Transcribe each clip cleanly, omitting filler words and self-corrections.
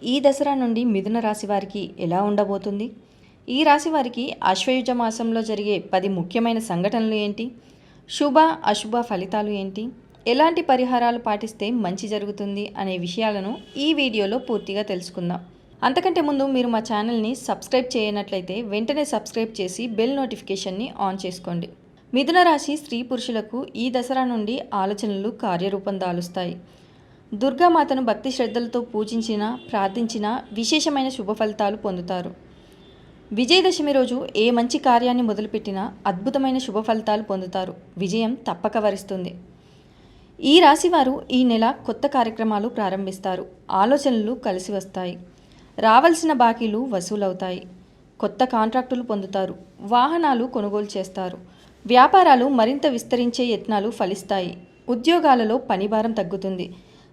ఈ దసరా నుండి మిథున రాశి వారికి ఎలా ఉండబోతుంది? ఈ రాశి వారికి ఆశ్వయుజ మాసంలో జరిగే 10 ముఖ్యమైన సంఘటనలు ఏంటి? శుభ, అశుభ ఫలితాలు ఏంటి? ఎలాంటి పరిహారాలు పాటిస్తే మంచి జరుగుతుంది అనే విషయాలను ఈ వీడియోలో పూర్తిగా తెలుసుకుందాం. అంతకంటే ముందు మీరు మా ఛానల్ని సబ్స్క్రైబ్ చేయనట్లయితే వెంటనే సబ్స్క్రైబ్ చేసి బెల్ నోటిఫికేషన్ని ఆన్ చేసుకోండి. మిథున రాశి స్త్రీ పురుషులకు ఈ దసరా నుండి ఆలోచనలు కార్యరూపం దాలుస్తాయి. దుర్గామాతను భక్తి శ్రద్ధలతో పూజించినా ప్రార్థించినా విశేషమైన శుభ ఫలితాలు పొందుతారు. విజయదశమి రోజు ఏ మంచి కార్యాన్ని మొదలుపెట్టినా అద్భుతమైన శుభ ఫలితాలు పొందుతారు. విజయం తప్పక వరిస్తుంది. ఈ రాశివారు ఈ నెల కొత్త కార్యక్రమాలు ప్రారంభిస్తారు. ఆలోచనలు కలిసి వస్తాయి. రావాల్సిన బాకీలు వసూలవుతాయి. కొత్త కాంట్రాక్టులు పొందుతారు. వాహనాలు కొనుగోలు చేస్తారు. వ్యాపారాలు మరింత విస్తరించే యత్నాలు ఫలిస్తాయి. ఉద్యోగాలలో పనిభారం తగ్గుతుంది.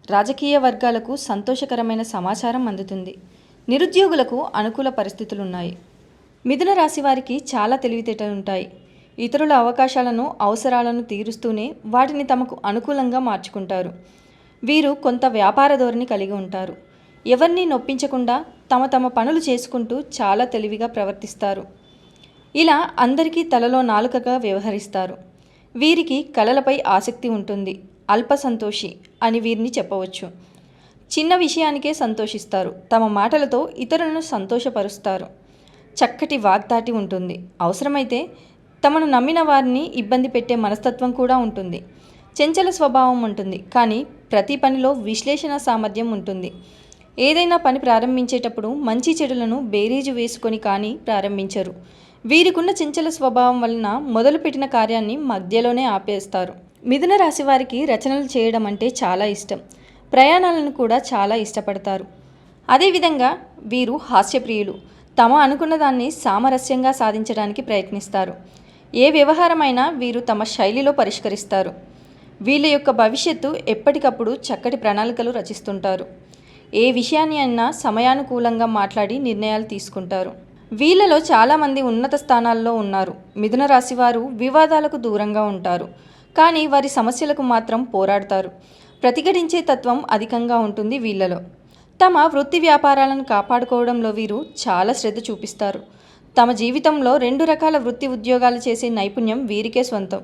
రాజకీయ వర్గాలకు సంతోషకరమైన సమాచారం అందుతుంది. నిరుద్యోగులకు అనుకూల పరిస్థితులున్నాయి. మిథున రాశి వారికి చాలా తెలివితేటలుంటాయి. ఇతరుల అవకాశాలను అవసరాలను తీరుస్తూనే వాటిని తమకు అనుకూలంగా మార్చుకుంటారు. వీరు కొంత వ్యాపార ధోరణి కలిగి ఉంటారు. ఎవరిని నొప్పించకుండా తమ పనులు చేసుకుంటూ చాలా తెలివిగా ప్రవర్తిస్తారు. ఇలా అందరికీ తలలో నాలుకగా వ్యవహరిస్తారు. వీరికి కళలపై ఆసక్తి ఉంటుంది. అల్ప సంతోషి అని వీరిని చెప్పవచ్చు. చిన్న విషయానికే సంతోషిస్తారు. తమ మాటలతో ఇతరులను సంతోషపరుస్తారు. చక్కటి వాగ్దాటి ఉంటుంది. అవసరమైతే తమను నమ్మిన వారిని ఇబ్బంది పెట్టే మనస్తత్వం కూడా ఉంటుంది. చంచల స్వభావం ఉంటుంది. కానీ ప్రతి పనిలో విశ్లేషణ సామర్థ్యం ఉంటుంది. ఏదైనా పని ప్రారంభించేటప్పుడు మంచి చెడులను బేరీజు వేసుకొని కానీ ప్రారంభించరు. వీరికున్న చంచల స్వభావం వలన మొదలుపెట్టిన కార్యాన్ని మధ్యలోనే ఆపేస్తారు. మిథున రాశి వారికి రచనలు చేయడం అంటే చాలా ఇష్టం. ప్రయాణాలను కూడా చాలా ఇష్టపడతారు. అదేవిధంగా వీరు హాస్యప్రియులు. తమ అనుకున్న దాన్ని సామరస్యంగా సాధించడానికి ప్రయత్నిస్తారు. ఏ వ్యవహారమైనా వీరు తమ శైలిలో పరిష్కరిస్తారు. వీళ్ళ యొక్క భవిష్యత్తు ఎప్పటికప్పుడు చక్కటి ప్రణాళికలు రచిస్తుంటారు. ఏ విషయాన్ని అయినా సమయానుకూలంగా మాట్లాడి నిర్ణయాలు తీసుకుంటారు. వీళ్ళలో చాలామంది ఉన్నత స్థానాల్లో ఉన్నారు. మిథున రాశి వారు వివాదాలకు దూరంగా ఉంటారు. కానీ వారి సమస్యలకు మాత్రం పోరాడతారు. ప్రతిఘటించే తత్వం అధికంగా ఉంటుంది వీళ్ళలో. తమ వృత్తి వ్యాపారాలను కాపాడుకోవడంలో వీరు చాలా శ్రద్ధ చూపిస్తారు. తమ జీవితంలో 2 రకాల వృత్తి ఉద్యోగాలు చేసే నైపుణ్యం వీరికే సొంతం.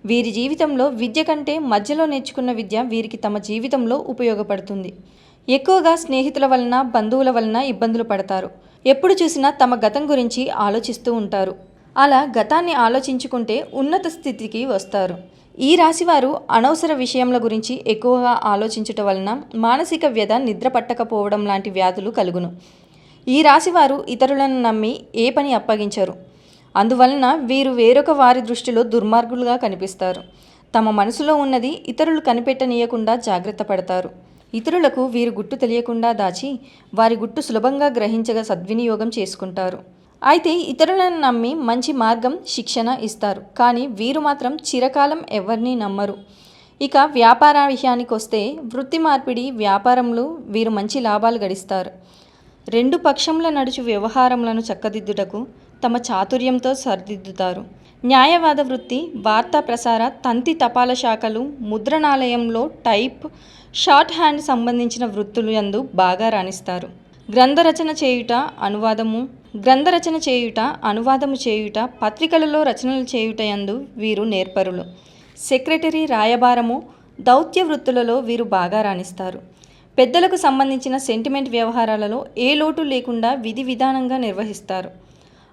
వీరి జీవితంలో విద్య కంటే మధ్యలో నేర్చుకున్న విద్య వీరికి తమ జీవితంలో ఉపయోగపడుతుంది. ఎక్కువగా స్నేహితుల వలన బంధువుల వలన ఇబ్బందులు పడతారు. ఎప్పుడు చూసినా తమ గతం గురించి ఆలోచిస్తూ ఉంటారు. అలా గతాన్ని ఆలోచించుకుంటే ఉన్నత స్థితికి వస్తారు. ఈ రాశివారు అనవసర విషయముల గురించి ఎక్కువగా ఆలోచించటం వలన మానసిక వ్యధ, నిద్ర పట్టకపోవడం లాంటి వ్యాధులు కలుగును. ఈ రాశివారు ఇతరులను నమ్మి ఏ పని అప్పగించరు. అందువలన వీరు వేరొక వారి దృష్టిలో దుర్మార్గులుగా కనిపిస్తారు. తమ మనసులో ఉన్నది ఇతరులు కనిపెట్టనీయకుండా జాగ్రత్త పడతారు. ఇతరులకు వీరు గుట్టు తెలియకుండా దాచి వారి గుట్టు సులభంగా గ్రహించగా సద్వినియోగం చేసుకుంటారు. అయితే ఇతరులను నమ్మి మంచి మార్గం, శిక్షణ ఇస్తారు. కానీ వీరు మాత్రం చిరకాలం ఎవరిని నమ్మరు. ఇక వ్యాపార విషయానికి వస్తే వృత్తి మార్పిడి, వ్యాపారంలో వీరు మంచి లాభాలు గడిస్తారు. 2 పక్షముల నడుచు వ్యవహారములను చక్కదిద్దుటకు తమ చాతుర్యంతో సరిదిద్దుతారు. న్యాయవాద వృత్తి, వార్తా ప్రసార, తంతి తపాల శాఖలు, ముద్రణాలయంలో టైప్, షార్ట్ హ్యాండ్ సంబంధించిన వృత్తులు యందు బాగా రాణిస్తారు. గ్రంథరచన చేయుట, అనువాదము చేయుట, పత్రికలలో రచనలు చేయుట యందు వీరు నేర్పరులు. సెక్రటరీ, రాయబారము, దౌత్య వృత్తులలో వీరు బాగా రాణిస్తారు. పెద్దలకు సంబంధించిన సెంటిమెంట్ వ్యవహారాలలో ఏ లోటు లేకుండా విధి విధానంగా నిర్వహిస్తారు.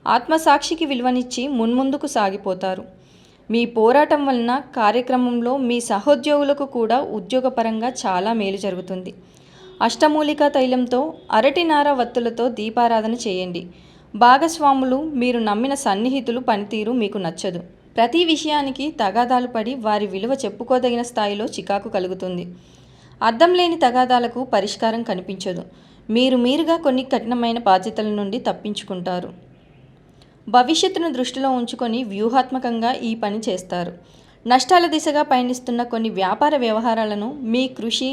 ఆత్మసాక్షికి విలువనిచ్చి మున్ముందుకు సాగిపోతారు. మీ పోరాటం వలన కార్యక్రమంలో మీ సహోద్యోగులకు కూడా ఉద్యోగపరంగా చాలా మేలు జరుగుతుంది. అష్టమూలికా తైలంతో, అరటినార వత్తులతో దీపారాధన చేయండి. భాగస్వాములు, మీరు నమ్మిన సన్నిహితులు పనితీరు మీకు నచ్చదు. ప్రతి విషయానికి తగాదాలు పడి వారి విలువ చెప్పుకోదగిన స్థాయిలో చికాకు కలుగుతుంది. అర్థం లేని తగాదాలకు పరిష్కారం కనిపించదు. మీరుగా కొన్ని కఠినమైన బాధ్యతల నుండి తప్పించుకుంటారు. భవిష్యత్తును దృష్టిలో ఉంచుకొని వ్యూహాత్మకంగా ఈ పని చేస్తారు. నష్టాల దిశగా పయనిస్తున్న కొన్ని వ్యాపార వ్యవహారాలను మీ కృషి,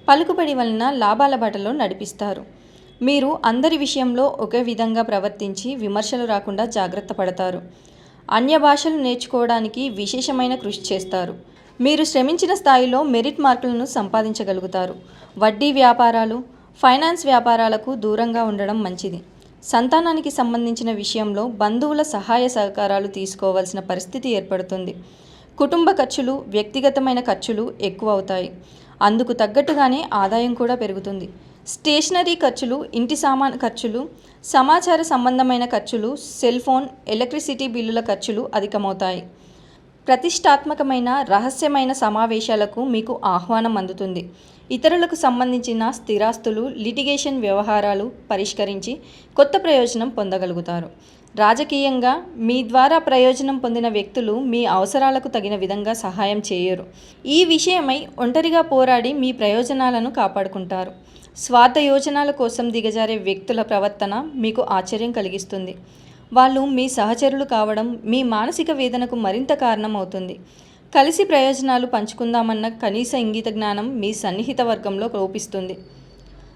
పలుకుబడి వలన లాభాల బాటలో నడిపిస్తారు. మీరు అందరి విషయంలో ఒకే విధంగా ప్రవర్తించి విమర్శలు రాకుండా జాగ్రత్త పడతారు. అన్య భాషలు నేర్చుకోవడానికి విశేషమైన కృషి చేస్తారు. మీరు శ్రమించిన స్థాయిలో మెరిట్ మార్కులను సంపాదించగలుగుతారు. వడ్డీ వ్యాపారాలు, ఫైనాన్స్ వ్యాపారాలకు దూరంగా ఉండడం మంచిది. సంతానానికి సంబంధించిన విషయంలో బంధువుల సహాయ సహకారాలు తీసుకోవాల్సిన పరిస్థితి ఏర్పడుతుంది. కుటుంబ ఖర్చులు, వ్యక్తిగతమైన ఖర్చులు ఎక్కువ అవుతాయి. అందుకు తగ్గట్టుగానే ఆదాయం కూడా పెరుగుతుంది. స్టేషనరీ ఖర్చులు, ఇంటి సామాను ఖర్చులు, సమాచార సంబంధమైన ఖర్చులు, సెల్ ఫోన్, ఎలక్ట్రిసిటీ బిల్లుల ఖర్చులు అధికమవుతాయి. ప్రతిష్టాత్మకమైన, రహస్యమైన సమావేశాలకు మీకు ఆహ్వానం అందుతుంది. ఇతరులకు సంబంధించిన స్థిరాస్తులు, లిటిగేషన్ వ్యవహారాలు పరిష్కరించి కొత్త ప్రయోజనం పొందగలుగుతారు. రాజకీయంగా మీ ద్వారా ప్రయోజనం పొందిన వ్యక్తులు మీ అవసరాలకు తగిన విధంగా సహాయం చేయరు. ఈ విషయమై ఒంటరిగా పోరాడి మీ ప్రయోజనాలను కాపాడుకుంటారు. స్వార్థ యోజనాల కోసం దిగజారే వ్యక్తుల ప్రవర్తన మీకు ఆశ్చర్యం కలిగిస్తుంది. వాళ్ళు మీ సహచరులు కావడం మీ మానసిక వేదనకు మరింత కారణమవుతుంది. కలిసి ప్రయోజనాలు పంచుకుందామన్న కనీస ఇంగిత జ్ఞానం మీ సన్నిహిత వర్గంలో లోపిస్తుంది.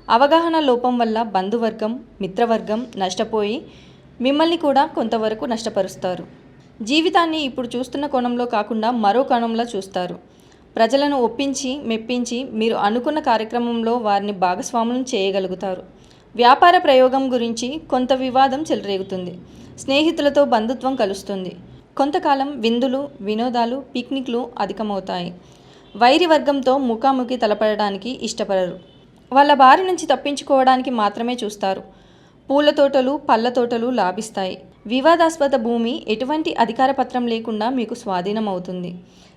అవగాహన లోపం వల్ల బంధువర్గం, మిత్రవర్గం నష్టపోయి మిమ్మల్ని కూడా కొంతవరకు నష్టపరుస్తారు. జీవితాన్ని ఇప్పుడు చూస్తున్న కోణంలో కాకుండా మరో కోణంలో చూస్తారు. ప్రజలను ఒప్పించి, మెప్పించి మీరు అనుకున్న కార్యక్రమంలో వారిని భాగస్వాములను చేయగలుగుతారు. వ్యాపార ప్రయోగం గురించి కొంత వివాదం చెలరేగుతుంది. స్నేహితులతో బంధుత్వం కలుస్తుంది. కొంతకాలం విందులు, వినోదాలు, పిక్నిక్లు అధికమవుతాయి. వైరి వర్గంతో ముఖాముఖి తలపడడానికి ఇష్టపడరు. వాళ్ళ బారి నుంచి తప్పించుకోవడానికి మాత్రమే చూస్తారు. పూల తోటలు, పళ్ళ తోటలు లాభిస్తాయి. వివాదాస్పద భూమి ఎటువంటి అధికార పత్రం లేకుండా మీకు స్వాధీనం అవుతుంది.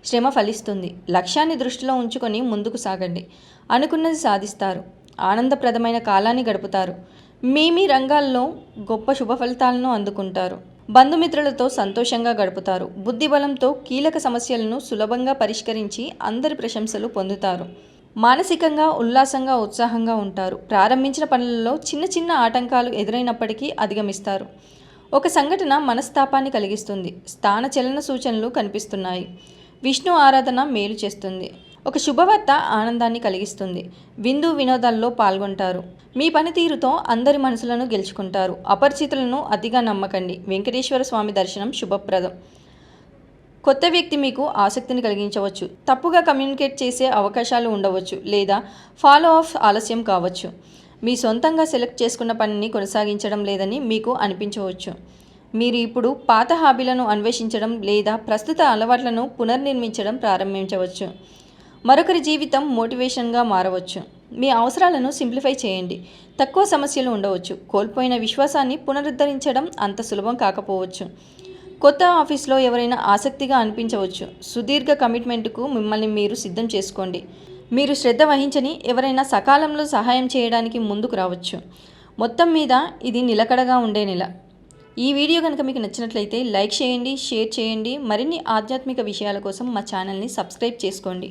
శ్రమ ఫలిస్తుంది. లక్ష్యాన్ని దృష్టిలో ఉంచుకొని ముందుకు సాగండి. అనుకున్నది సాధిస్తారు. ఆనందప్రదమైన కాలాన్ని గడుపుతారు. మీ రంగాల్లో గొప్ప శుభ ఫలితాలను అందుకుంటారు. బంధుమిత్రులతో సంతోషంగా గడుపుతారు. బుద్ధిబలంతో కీలక సమస్యలను సులభంగా పరిష్కరించి అందరి ప్రశంసలు పొందుతారు. మానసికంగా ఉల్లాసంగా, ఉత్సాహంగా ఉంటారు. ప్రారంభించిన పనులలో చిన్న చిన్న ఆటంకాలు ఎదురైనప్పటికీ అధిగమిస్తారు. ఒక సంఘటన మనస్తాపాన్ని కలిగిస్తుంది. స్థాన చలన సూచనలు కనిపిస్తున్నాయి. విష్ణు ఆరాధన మేలు చేస్తుంది. ఒక శుభవార్త ఆనందాన్ని కలిగిస్తుంది. విందు వినోదాల్లో పాల్గొంటారు. మీ పనితీరుతో అందరి మనసులను గెలుచుకుంటారు. అపరిచితులను అతిగా నమ్మకండి. వెంకటేశ్వర స్వామి దర్శనం శుభప్రదం. కొత్త వ్యక్తి మీకు ఆసక్తిని కలిగించవచ్చు. తప్పుగా కమ్యూనికేట్ చేసే అవకాశాలు ఉండవచ్చు, లేదా ఫాలో అప్ ఆలస్యం కావచ్చు. మీ సొంతంగా సెలెక్ట్ చేసుకున్న పనిని కొనసాగించడం లేదని మీకు అనిపించవచ్చు. మీరు ఇప్పుడు పాత హాబీలను అన్వేషించడం లేదా ప్రస్తుత అలవాట్లను పునర్నిర్మించడం ప్రారంభించవచ్చు. మరొకరి జీవితం మోటివేషన్గా మారవచ్చు. మీ అవసరాలను సింప్లిఫై చేయండి. తక్కువ సమస్యలు ఉండవచ్చు. కోల్పోయిన విశ్వాసాన్ని పునరుద్ధరించడం అంత సులభం కాకపోవచ్చు. కొత్త ఆఫీస్లో ఎవరైనా ఆసక్తిగా అనిపించవచ్చు. సుదీర్ఘ కమిట్మెంట్కు మిమ్మల్ని మీరు సిద్ధం చేసుకోండి. మీరు శ్రద్ధ వహించని ఎవరైనా సకాలంలో సహాయం చేయడానికి ముందుకు రావచ్చు. మొత్తం మీద ఇది నిలకడగా ఉండే నెల. ఈ వీడియో కనుక మీకు నచ్చినట్లయితే లైక్ చేయండి, షేర్ చేయండి. మరిన్ని ఆధ్యాత్మిక విషయాల కోసం మా ఛానల్ని సబ్స్క్రైబ్ చేసుకోండి.